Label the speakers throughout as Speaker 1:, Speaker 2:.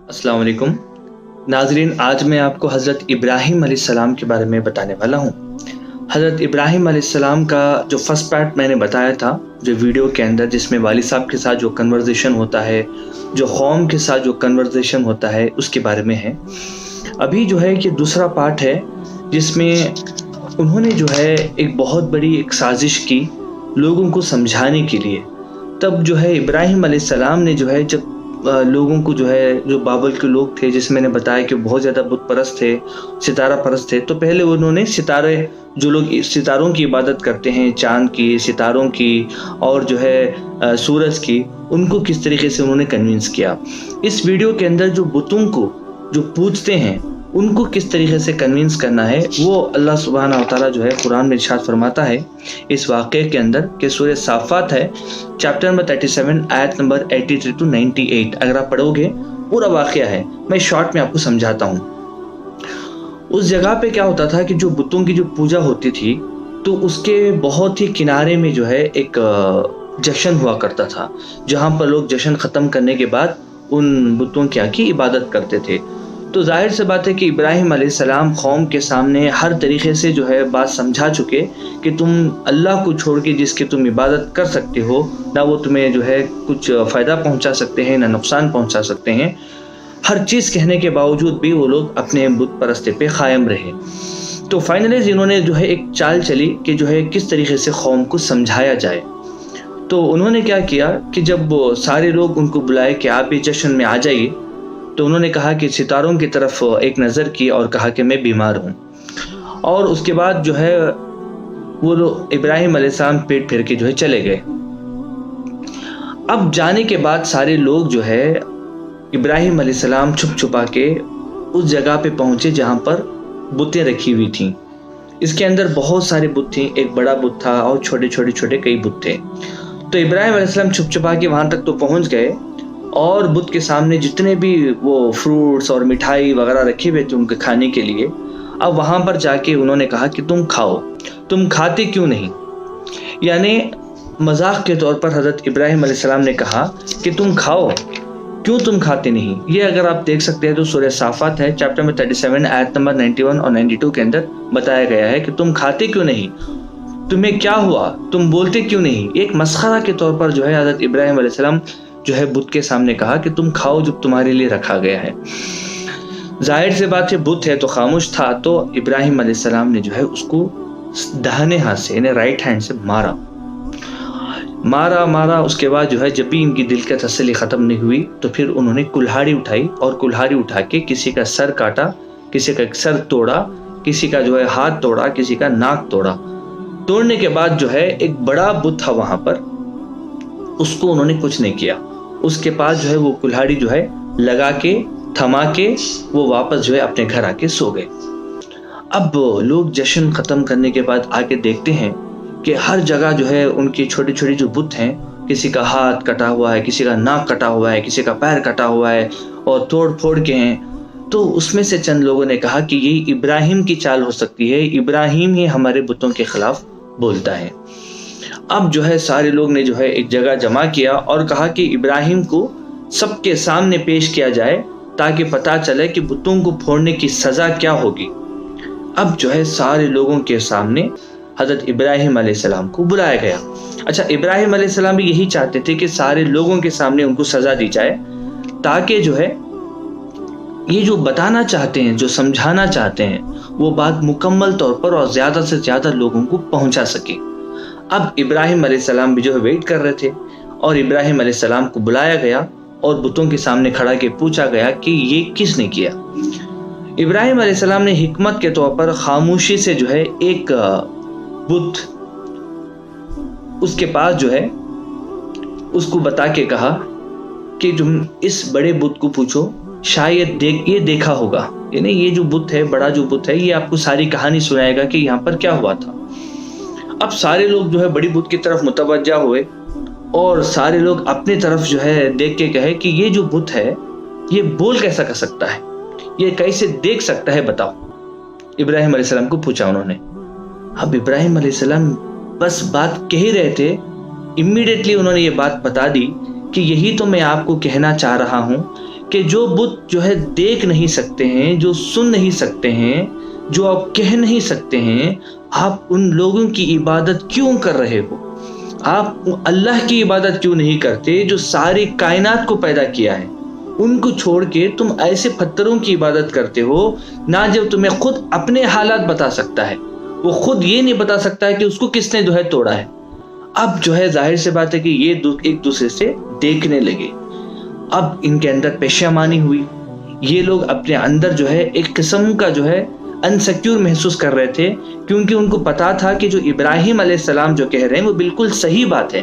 Speaker 1: अस्सलाम वालेकुम नाजरीन, आज मैं आपको हज़रत इब्राहीम अलैहिस्सलाम के बारे में बताने वाला हूँ। हज़रत इब्राहीम अलैहिस्सलाम का जो फर्स्ट पार्ट मैंने बताया था जो वीडियो के अंदर, जिसमें वालिद साहब के साथ जो कन्वर्सेशन होता है, जो कौम के साथ जो कन्वर्सेशन होता है, उसके बारे में है। अभी जो है कि दूसरा पार्ट है जिसमें उन्होंने जो है एक बहुत बड़ी एक साजिश की लोगों को समझाने के लिए। तब जो है इब्राहीम अलैहिस्सलाम ने जो है जब लोगों को जो है, जो बाबल के लोग थे, जिसमें मैंने बताया कि बहुत ज़्यादा बुत परस्त थे, सितारा परस्त थे, तो पहले उन्होंने सितारे, जो लोग सितारों की इबादत करते हैं, चाँद की, सितारों की और जो है सूरज की, उनको किस तरीके से उन्होंने कन्विंस किया। इस वीडियो के अंदर जो बुतों को जो पूजते हैं उनको किस तरीके से कन्विंस करना है, वो अल्लाह सुब्हानहू व तआला जो है कुरान में इरशाद फरमाता है इस वाक़े के अंदर कि सूरह साफ़ात है, चैप्टर नंबर 37 आयत नंबर 83 to 98। अगर आप पढ़ोगे पूरा वाक़या है, मैं शॉर्ट में आपको समझाता हूँ। उस जगह पे क्या होता था कि जो बुतों की जो पूजा होती थी, तो उसके बहुत ही किनारे में जो है एक जश्न हुआ करता था, जहाँ पर लोग जश्न ख़त्म करने के बाद उन बुतों की इबादत करते थे। तो जाहिर सी बात है कि इब्राहीम अलैहिस्सलाम कौम के सामने हर तरीके से जो है बात समझा चुके कि तुम अल्लाह को छोड़ के जिसकी तुम इबादत कर सकते हो, ना वो तुम्हें जो है कुछ फ़ायदा पहुंचा सकते हैं, ना नुकसान पहुंचा सकते हैं। हर चीज़ कहने के बावजूद भी वो लोग अपने बुत परस्ती पे क़ायम रहे। तो फाइनली इन्होंने जो है एक चाल चली कि जो है किस तरीके से कौम को समझाया जाए। तो उन्होंने क्या किया कि जब वो सारे लोग उनको बुलाए कि आप इस जश्न में आ जाइए, तो उन्होंने कहा कि सितारों की तरफ एक नज़र की और कहा कि मैं बीमार हूँ। और उसके बाद जो है वो लोग इब्राहीम अलैहिस्सलाम पेट फेर के जो है चले गए। अब जाने के बाद सारे लोग जो है इब्राहीम अलैहिस्सलाम छुप छुपा के उस जगह पे पहुँचे जहाँ पर बुतें रखी हुई थीं। इसके अंदर बहुत सारे बुत थी, एक बड़ा बुत था और छोटे छोटे कई बुत थे। तो इब्राहीम अलैहिस्सलाम छुप छुपा के वहाँ तक तो पहुँच गए और बुत के सामने जितने भी वो फ्रूट्स और मिठाई वगैरह रखे हुए थे उनके खाने के लिए, अब वहाँ पर जाके उन्होंने कहा कि तुम खाओ, तुम खाते क्यों नहीं। यानी मजाक के तौर पर हज़रत इब्राहीम अलैहिस्सलाम ने कहा कि तुम खाओ, क्यों तुम खाते नहीं। ये अगर आप देख सकते हैं तो सूरह साफ़ात है, चैप्टर में 37 आयत नंबर 91 और 92 के अंदर बताया गया है कि तुम खाते क्यों नहीं, तुम्हें क्या हुआ, तुम बोलते क्यों नहीं। एक मस्खरा के तौर पर जो है हज़रत इब्राहीम अलैहिस्सलाम जो है बुत के सामने कहा कि तुम खाओ जो तुम्हारे लिए रखा गया है। जाहिर सी बात है बुत है तो खामोश था, तो इब्राहीम अलैहिस्सलाम ने जो है उसको दाहिने हाथ से यानी राइट हैंड से मारा। उसके बाद जो है जब भी इनकी दिल की तसल्ली ख़त्म नहीं हुई तो फिर उन्होंने कुल्हाड़ी उठाई और कुल्हाड़ी उठा के किसी का सर काटा, किसी का सर तोड़ा, किसी का जो है हाथ तोड़ा, किसी का नाक तोड़ा। तोड़ने के बाद जो है एक बड़ा बुत था वहाँ पर, उसको उन्होंने कुछ नहीं किया। उसके पास जो है वो कुल्हाड़ी जो है लगा के थमा के वो वापस जो है अपने घर आके सो गए। अब लोग जश्न ख़त्म करने के बाद आके देखते हैं कि हर जगह जो है उनकी छोटी छोटी जो बुत हैं, किसी का हाथ कटा हुआ है, किसी का नाक कटा हुआ है, किसी का पैर कटा हुआ है और तोड़ फोड़ के हैं। तो उसमें से चंद लोगों ने कहा कि ये इब्राहीम की चाल हो सकती है, इब्राहीम ही हमारे बुतों के खिलाफ बोलता है। अब जो है सारे लोग ने जो है एक जगह जमा किया और कहा कि इब्राहीम को सबके सामने पेश किया जाए ताकि पता चले कि बुतों को फोड़ने की सज़ा क्या होगी। अब जो है सारे लोगों के सामने हज़रत इब्राहीम अलैहिस्सलाम को बुलाया गया। अच्छा, इब्राहीम अलैहिस्सलाम भी यही चाहते थे कि सारे लोगों के सामने उनको सज़ा दी जाए ताकि जो है ये जो बताना चाहते हैं, जो समझाना चाहते हैं, वो बात मुकम्मल तौर पर और ज़्यादा से ज़्यादा लोगों को पहुँचा सके। अब इब्राहीम अलैहिस्सलाम भी जो है वेट कर रहे थे और इब्राहीम अलैहिस्सलाम को बुलाया गया और बुतों के सामने खड़ा के पूछा गया कि ये किसने किया। इब्राहीम अलैहिस्सलाम ने हिकमत के तौर पर खामोशी से जो है एक बुत उसके पास जो है उसको बता के कहा कि तुम इस बड़े बुत को पूछो, शायद ये देखा होगा, यानी ये जो बुत है, बड़ा जो बुत है, ये आपको सारी कहानी सुनाएगा कि यहाँ पर क्या हुआ था। अब सारे लोग जो है बड़ी बुत की तरफ मुतवज्जा हुए और सारे लोग अपनी तरफ जो है देख के कहे कि ये जो बुत है ये बोल कैसा कर सकता है, ये कैसे देख सकता है, बताओ। इब्राहीम अलैहिस्सलाम को पूछा उन्होंने। अब इब्राहीम अलैहिस्सलाम बस बात कह ही रहे थे, इमीडिएटली उन्होंने ये बात बता दी कि यही तो मैं आपको कहना चाह रहा हूँ کہ جو بت جو ہے دیکھ نہیں سکتے ہیں، جو سن نہیں سکتے ہیں، جو آپ کہہ نہیں سکتے ہیں، آپ ان لوگوں کی عبادت کیوں کر رہے ہو؟ آپ اللہ کی عبادت کیوں نہیں کرتے جو ساری کائنات کو پیدا کیا ہے؟ ان کو چھوڑ کے تم ایسے پتھروں کی عبادت کرتے ہو نہ جب تمہیں خود اپنے حالات بتا سکتا ہے، وہ خود یہ نہیں بتا سکتا ہے کہ اس کو کس نے جو ہے توڑا ہے۔ اب جو ہے ظاہر سے بات ہے کہ یہ ایک دوسرے سے دیکھنے لگے، اب ان کے اندر پشیمانی ہوئی، یہ لوگ اپنے اندر جو ہے ایک قسم کا جو ہے انسیکیور محسوس کر رہے تھے، کیونکہ ان کو پتا تھا کہ جو ابراہیم علیہ السلام جو کہہ رہے ہیں وہ بالکل صحیح بات ہے۔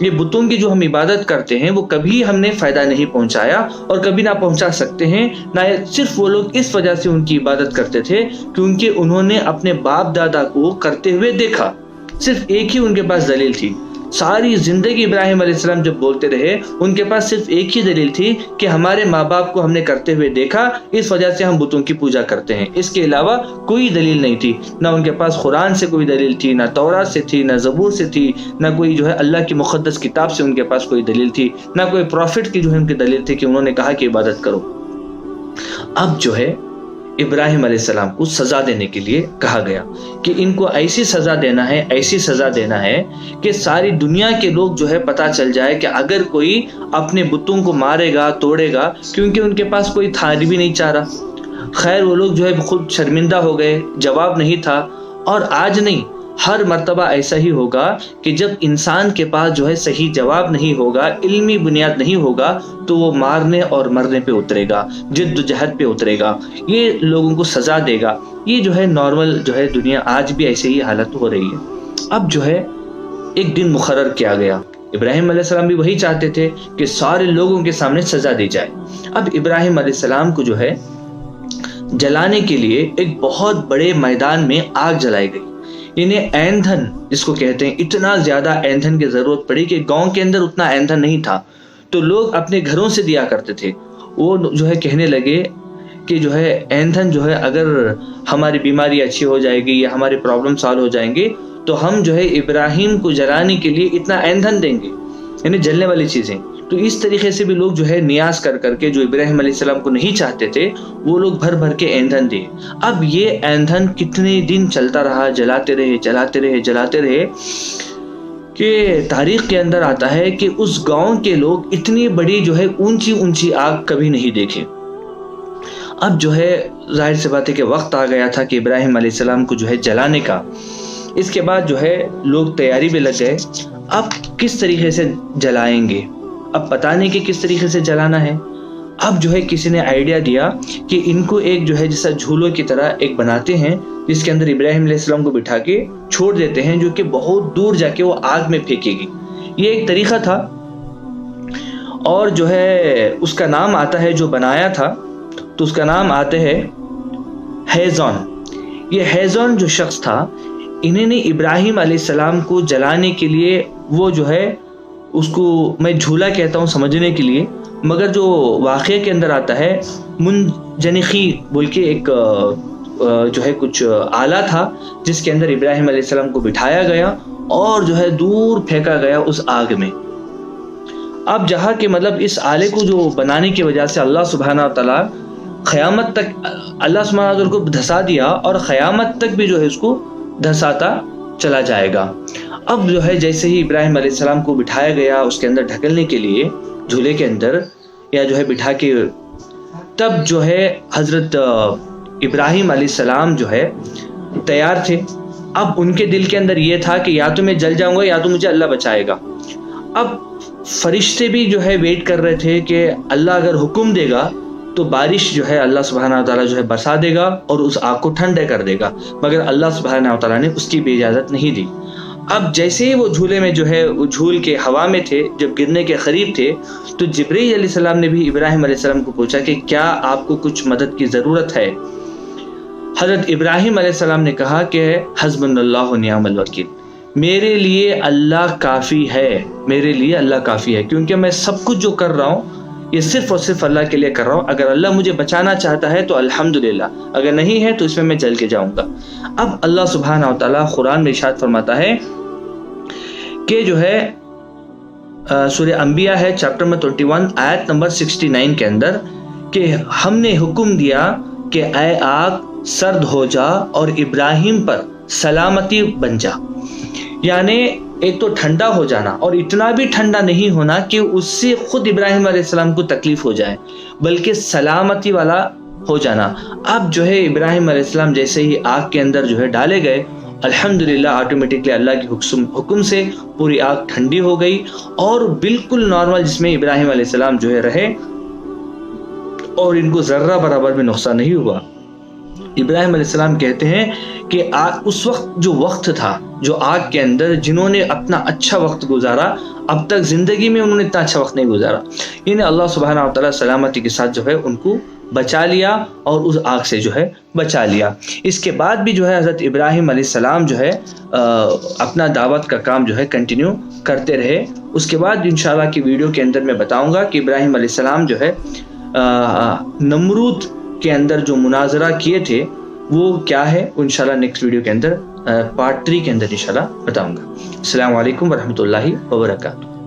Speaker 1: یہ بتوں کی جو ہم عبادت کرتے ہیں وہ کبھی ہم نے فائدہ نہیں پہنچایا اور کبھی نہ پہنچا سکتے ہیں، نہ صرف وہ لوگ اس وجہ سے ان کی عبادت کرتے تھے کیونکہ انہوں نے اپنے باپ دادا کو کرتے ہوئے دیکھا۔ صرف ایک ہی ان کے پاس دلیل تھی، ساری زندگی ابراہیم علیہ السلام جب بولتے رہے ان کے پاس صرف ایک ہی دلیل تھی کہ ہمارے ماں باپ کو ہم نے کرتے ہوئے دیکھا، اس وجہ سے ہم بتوں کی پوجا کرتے ہیں۔ اس کے علاوہ کوئی دلیل نہیں تھی، نہ ان کے پاس قرآن سے کوئی دلیل تھی، نہ تورات سے تھی، نہ زبور سے تھی، نہ کوئی جو ہے اللہ کی مقدس کتاب سے ان کے پاس کوئی دلیل تھی، نہ کوئی پروفٹ کی جو ہے ان کی دلیل تھی کہ انہوں نے کہا کہ عبادت کرو۔ اب جو ہے ابراہیم علیہ السلام کو سزا دینے کے لیے کہا گیا کہ ان کو ایسی سزا دینا ہے، ایسی سزا دینا ہے کہ ساری دنیا کے لوگ جو ہے پتہ چل جائے کہ اگر کوئی اپنے بتوں کو مارے گا، توڑے گا، کیونکہ ان کے پاس کوئی تھا بھی نہیں چارہ۔ خیر وہ لوگ جو ہے خود شرمندہ ہو گئے، جواب نہیں تھا۔ اور آج نہیں، ہر مرتبہ ایسا ہی ہوگا کہ جب انسان کے پاس جو ہے صحیح جواب نہیں ہوگا، علمی بنیاد نہیں ہوگا، تو وہ مارنے اور مرنے پہ اترے گا، جد و جہد پہ اترے گا، یہ لوگوں کو سزا دے گا۔ یہ جو ہے نارمل جو ہے دنیا آج بھی ایسے ہی حالت ہو رہی ہے۔ اب جو ہے ایک دن مقرر کیا گیا، ابراہیم علیہ السلام بھی وہی چاہتے تھے کہ سارے لوگوں کے سامنے سزا دی جائے۔ اب ابراہیم علیہ السلام کو جو ہے جلانے کے لیے ایک بہت بڑے میدان میں آگ جلائی گئی، انہیں ایندھن جس کو کہتے ہیں، اتنا زیادہ ایندھن کی ضرورت پڑی کہ گاؤں کے اندر اتنا ایندھن نہیں تھا، تو لوگ اپنے گھروں سے دیا کرتے تھے۔ وہ جو ہے کہنے لگے کہ جو ہے ایندھن جو ہے اگر ہماری بیماری اچھی ہو جائے گی یا ہمارے پرابلم سالو ہو جائیں گے تو ہم جو ہے ابراہیم کو جلانے کے لیے اتنا ایندھن دیں گے، یعنی جلنے والی چیزیں۔ تو اس طریقے سے بھی لوگ جو ہے نیاز کر کر کے جو ابراہیم علیہ السلام کو نہیں چاہتے تھے وہ لوگ بھر بھر کے ایندھن دیے۔ اب یہ ایندھن کتنے دن چلتا رہا، جلاتے رہے کہ تاریخ کے اندر آتا ہے کہ اس گاؤں کے لوگ اتنی بڑی جو ہے اونچی آگ کبھی نہیں دیکھے۔ اب جو ہے ظاہر سی بات ہے کہ وقت آ گیا تھا کہ ابراہیم علیہ السلام کو جو ہے جلانے کا۔ اس کے بعد جو ہے لوگ تیاری میں لگ گئے، اب کس طریقے سے جلائیں گے، اب پتہ نہیں کہ کس طریقے سے جلانا ہے۔ اب جو ہے کسی نے آئیڈیا دیا کہ ان کو ایک جو ہے جیسا جھولوں کی طرح ایک بناتے ہیں جس کے اندر ابراہیم علیہ السلام کو بٹھا کے چھوڑ دیتے ہیں، جو کہ بہت دور جا کے وہ آگ میں پھینکے گی۔ یہ ایک طریقہ تھا، اور جو ہے اس کا نام آتا ہے، جو بنایا تھا تو اس کا نام آتا ہے ہیزون۔ یہ ہیزون جو شخص تھا، انہیں نے ابراہیم علیہ السلام کو جلانے کے لیے، وہ جو ہے اس کو میں جھولا کہتا ہوں سمجھنے کے لیے، مگر جو واقعے کے اندر آتا ہے منجنیقی بول کے ایک جو ہے کچھ آلہ تھا جس کے اندر ابراہیم علیہ السلام کو بٹھایا گیا اور جو ہے دور پھینکا گیا اس آگ میں۔ اب جہاں کہ مطلب اس آلے کو جو بنانے کی وجہ سے اللہ سبحانہ تعالیٰ قیامت تک اللہ سبحانہ تعالیٰ کو دھسا دیا اور قیامت تک بھی جو ہے اس کو دھساتا چلا جائے گا۔ اب جو ہے جیسے ہی ابراہیم علیہ السلام کو بٹھایا گیا اس کے اندر ڈھکلنے کے لیے، جھولے کے اندر یا جو ہے بٹھا کے، تب جو ہے حضرت ابراہیم علیہ السلام جو ہے تیار تھے۔ اب ان کے دل کے اندر یہ تھا کہ یا تو میں جل جاؤں گا یا تو مجھے اللہ بچائے گا۔ اب فرشتے بھی جو ہے ویٹ کر رہے تھے کہ اللہ اگر حکم دے گا تو بارش جو ہے اللہ سبحانہ تعالیٰ جو ہے برسا دے گا اور اس آگ کو ٹھنڈے کر دے گا، مگر اللہ سبحانہ تعالیٰ نے اس کی بھی اجازت نہیں دی۔ اب جیسے ہی وہ جھولے میں جو ہے وہ جھول کے ہوا میں تھے، جب گرنے کے قریب تھے، تو جبرائیل علیہ السلام نے بھی ابراہیم علیہ السلام کو پوچھا کہ کیا آپ کو کچھ مدد کی ضرورت ہے؟ حضرت ابراہیم علیہ السلام نے کہا کہ حسبنا اللہ و نعم الوکیل، میرے لیے اللہ کافی ہے، میرے لیے اللہ کافی ہے، کیونکہ میں سب کچھ جو کر رہا ہوں یہ صرف اور صرف اللہ کے لیے کر رہا ہوں۔ اگر اللہ مجھے بچانا چاہتا ہے تو الحمدللہ، اگر نہیں ہے تو اس میں جل کے جاؤں گا۔ اب اللہ سبحانہ و تعالیٰ قرآن میں ارشاد فرماتا ہے کہ جو ہے सूरह अंबिया है चैप्टर नंबर 21 आयत नंबर 69 के अंदर कि हमने हुक्म दिया कि ऐ आग सर्द हो जा और इब्राहिम पर सलामती बन जा। यानी एक तो ठंडा हो जाना और इतना भी ठंडा नहीं होना कि उससे खुद इब्राहिम अलैहिस्सलाम को तकलीफ हो जाए, बल्कि सलामती वाला हो जाना। अब जो है इब्राहिम अलैहिस्सलाम जैसे ही आग के अंदर जो है डाले गए, अल्हम्दुलिल्लाह ऑटोमेटिकली अल्लाह के हुक्म से पूरी आग ठंडी हो गई और बिल्कुल नॉर्मल जिसमें इब्राहिम अलैहिस्सलाम जो है रहे और इनको जर्रा बराबर भी नुकसान नहीं हुआ। इब्राहिम अलैहिस्सलाम कहते हैं कि उस वक्त जो वक्त था जो आग के अंदर, जिन्होंने अपना अच्छा वक्त गुजारा, अब तक जिंदगी में उन्होंने इतना अच्छा वक्त नहीं गुजारा। इन्हें अल्लाह सुब्हानहू व तआला सलामती के साथ जो है उनको बचा लिया और उस आग से जो है बचा लिया। इसके बाद भी जो है हज़रत इब्राहिम अलैहिस्सलाम जो है अपना दावत का काम जो है कंटिन्यू करते रहे। उसके बाद इंशाअल्लाह की वीडियो के अंदर मैं बताऊंगा कि इब्राहिम अलैहिस्सलाम जो है नमरूद के अंदर जो मुनाजरा किए थे वो क्या है, वो इंशाअल्लाह नेक्स्ट वीडियो के अंदर पार्ट 3 के अंदर इंशाअल्लाह बताऊंगा। अस्सलामु अलैकुम वरहमतुल्लाहि वबरकातुहू।